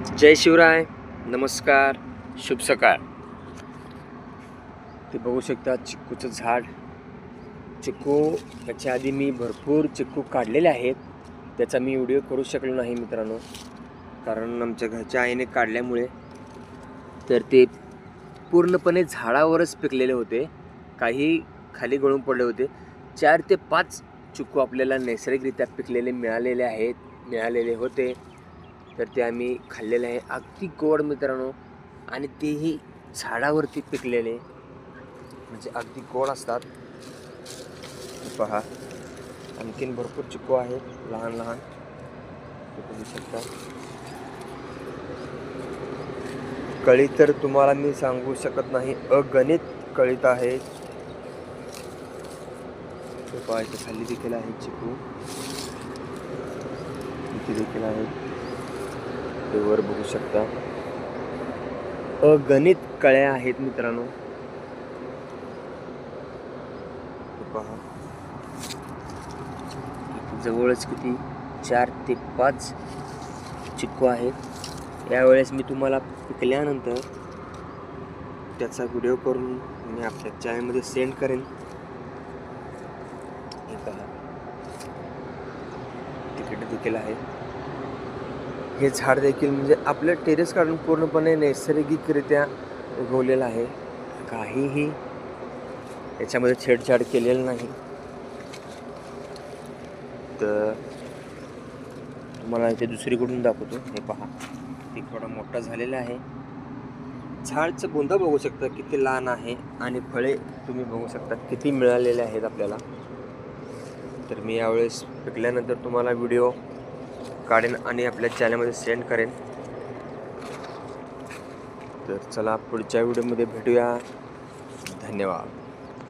जय शिवराय, नमस्कार, शुभ सकाळ. ते बघू शकता चिक्कूचं झाड. चिक्कू याच्या आधी मी भरपूर चिक्कू काढलेले आहेत. त्याचा मी व्हिडिओ करू शकलो नाही मित्रांनो, कारण आमच्या घरच्या आईने काढल्यामुळे तर ते पूर्णपणे झाडावरच पिकलेले होते. काही खाली गळून पडले होते. 4 ते 5 चिक्कू आपल्याला नैसर्गिकरित्या पिकलेले मिळालेले होते. तर ते आम्ही खाल्लेले आहे. अगदी गोड मित्रांनो, आणि तेही झाडावरती पिकलेले, म्हणजे अगदी गोड असतात. पहा, आणखीन भरपूर चिक्कू आहेत लहान लहान, ते बघू शकता. कळी तर तुम्हाला मी सांगू शकत नाही, अगणित कळीत आहेत. पहा, इथे खाली देखील आहेत चिक्कू, इथे देखील आहेत, ते वर बघू शकता. अगणित कळ्या आहेत मित्रांनो. पहा, जवळच किती 4 ते 5 चिक्कू आहेत. यावेळेस मी तुम्हाला पिकल्यानंतर त्याचा व्हिडिओ करून मी आपल्या चॅनलमध्ये सेंड करेन. हे पहा, तिकडे देखील आहे. हे झाड देखील म्हणजे आपलं टेरेस काढून पूर्णपणे नैसर्गिकरित्या उगवलेलं आहे. काहीही याच्यामध्ये छेडछाड केलेलं नाही. तर तुम्हाला इथे दुसरीकडून दाखवतो. हे पहा, ते थोडा मोठा झालेला आहे. झाडचं बुंदा बघू शकता किती लहान आहे, आणि फळे तुम्ही बघू शकता किती मिळालेले आहेत आपल्याला. तर मी यावेळेस पिकल्यानंतर तुम्हाला व्हिडिओ काढेन आणि आपल्या चॅनलमध्ये सेंड करेन. तर चला, पुढच्या व्हिडिओमध्ये भेटूया. धन्यवाद.